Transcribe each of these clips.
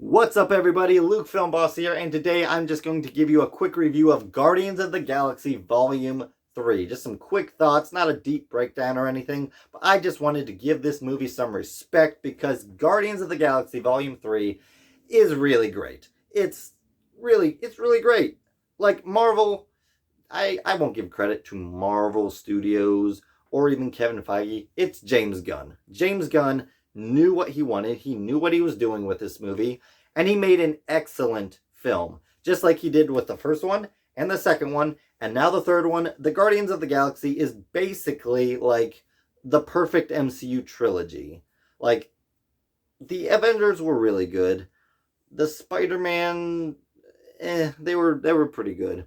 What's up, everybody? Luke Film Boss here, and today I'm just going to give you a quick review of Guardians of the Galaxy Volume 3. Just some quick thoughts, not a deep breakdown or anything, but I just wanted to give this movie some respect because Guardians of the Galaxy Volume 3 is really great. It's really great. Like Marvel, I won't give credit to Marvel Studios or even Kevin Feige. It's James Gunn. James Gunn knew what he wanted. He knew what he was doing with this movie, and he made an excellent film, just like he did with the first one and the second one, and now the third one. The Guardians of the Galaxy is basically like the perfect MCU trilogy. Like, the Avengers were really good. The Spider-Man, they were pretty good.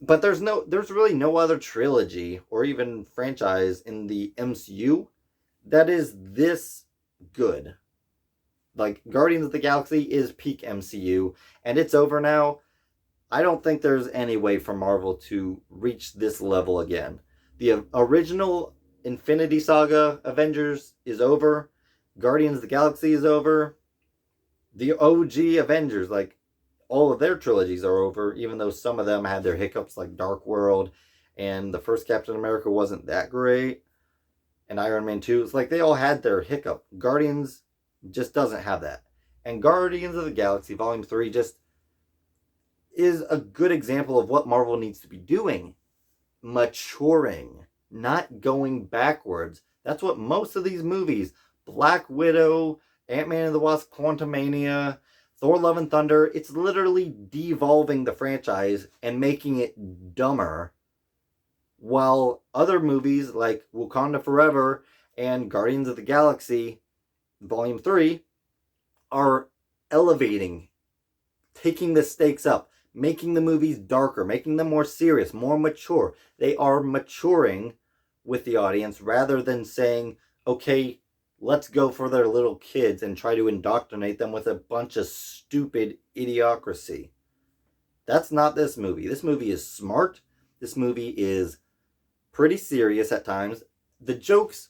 But there's really no other trilogy or even franchise in the MCU that is this good. Like, Guardians of the Galaxy is peak MCU, and it's over now. I don't think there's any way for Marvel to reach this level again. The original Infinity Saga Avengers is over. Guardians of the Galaxy is over. The OG Avengers, like, all of their trilogies are over, even though some of them had their hiccups, like Dark World, and the first Captain America wasn't that great, and Iron Man 2. It's like they all had their hiccup. Guardians just doesn't have that. And Guardians of the Galaxy Volume 3 just is a good example of what Marvel needs to be doing. Maturing, not going backwards. That's what most of these movies, Black Widow, Ant-Man and the Wasp, Quantumania, Thor Love and Thunder, it's literally devolving the franchise and making it dumber. While other movies like Wakanda Forever and Guardians of the Galaxy Volume 3 are elevating, taking the stakes up, making the movies darker, making them more serious, more mature. They are maturing with the audience rather than saying, okay, let's go for their little kids and try to indoctrinate them with a bunch of stupid idiocracy. That's not this movie. This movie is smart. This movie is pretty serious at times. The jokes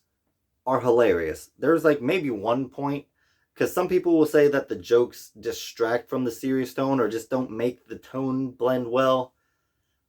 are hilarious. There's like maybe one point, because some people will say that the jokes distract from the serious tone or just don't make the tone blend well.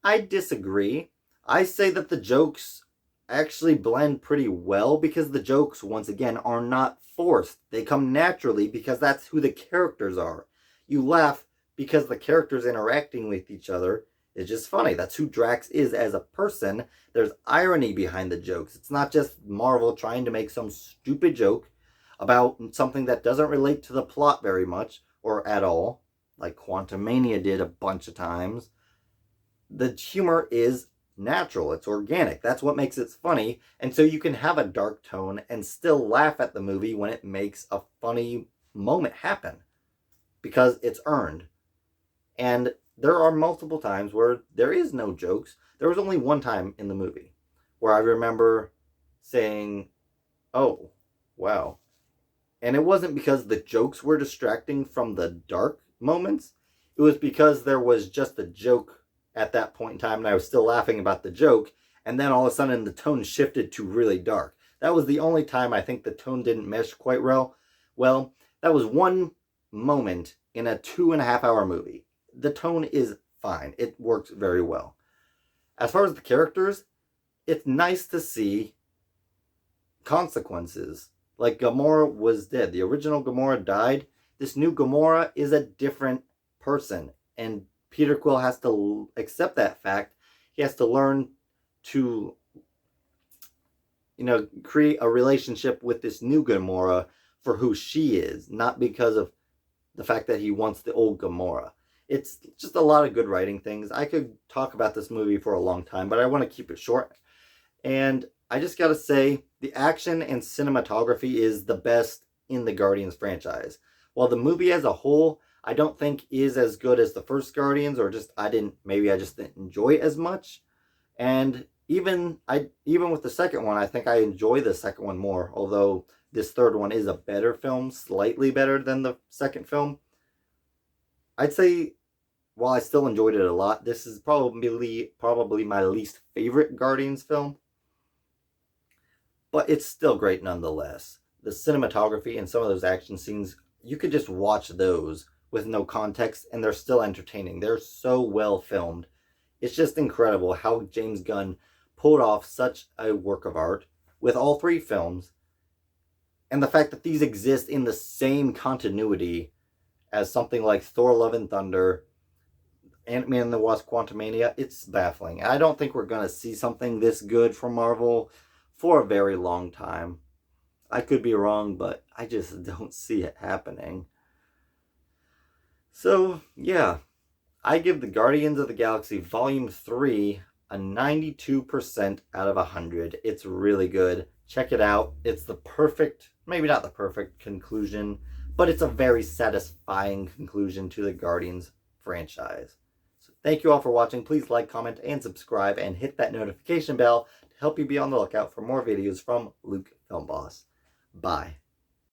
I disagree. I say that the jokes actually blend pretty well because the jokes, once again, are not forced. They come naturally because that's who the characters are. You laugh because the characters interacting with each other is just funny. That's who Drax is as a person. There's irony behind the jokes. It's not just Marvel trying to make some stupid joke about something that doesn't relate to the plot very much or at all, like Quantumania did a bunch of times. The humor is natural. It's organic. That's what makes it funny. And so you can have a dark tone and still laugh at the movie when it makes a funny moment happen because it's earned. And there are multiple times where there is no jokes. There was only one time in the movie where I remember saying, oh, wow. And it wasn't because the jokes were distracting from the dark moments. It was because there was just a joke at that point in time and I was still laughing about the joke. And then all of a sudden the tone shifted to really dark. That was the only time I think the tone didn't mesh quite well. Well, that was one moment in a 2.5-hour movie. The tone is fine. It works very well. As far as the characters, it's nice to see consequences. Like, Gamora was dead. The original Gamora died. This new Gamora is a different person. And Peter Quill has to accept that fact. He has to learn to, create a relationship with this new Gamora for who she is, not because of the fact that he wants the old Gamora. It's just a lot of good writing things. I could talk about this movie for a long time, but I want to keep it short. And I just gotta say, the action and cinematography is the best in the Guardians franchise. While the movie as a whole, I don't think is as good as the first Guardians, or maybe I just didn't enjoy it as much. And even with the second one, I think I enjoy the second one more, although this third one is a better film, slightly better than the second film. I'd say, while I still enjoyed it a lot, this is probably my least favorite Guardians film. But it's still great nonetheless. The cinematography and some of those action scenes you could just watch those with no context and they're still entertaining. They're so well filmed. It's just incredible how James Gunn pulled off such a work of art with all three films, and the fact that these exist in the same continuity as something like Thor Love and Thunder, Ant-Man and the Wasp Quantumania, it's baffling. I don't think we're going to see something this good from Marvel for a very long time. I could be wrong, but I just don't see it happening. So, yeah, I give the Guardians of the Galaxy Volume 3 a 92% out of 100. It's really good. Check it out. It's the perfect, maybe not the perfect conclusion, but it's a very satisfying conclusion to the Guardians franchise. So thank you all for watching. Please like, comment, and subscribe, and hit that notification bell to help you be on the lookout for more videos from Luke Film Boss. Bye.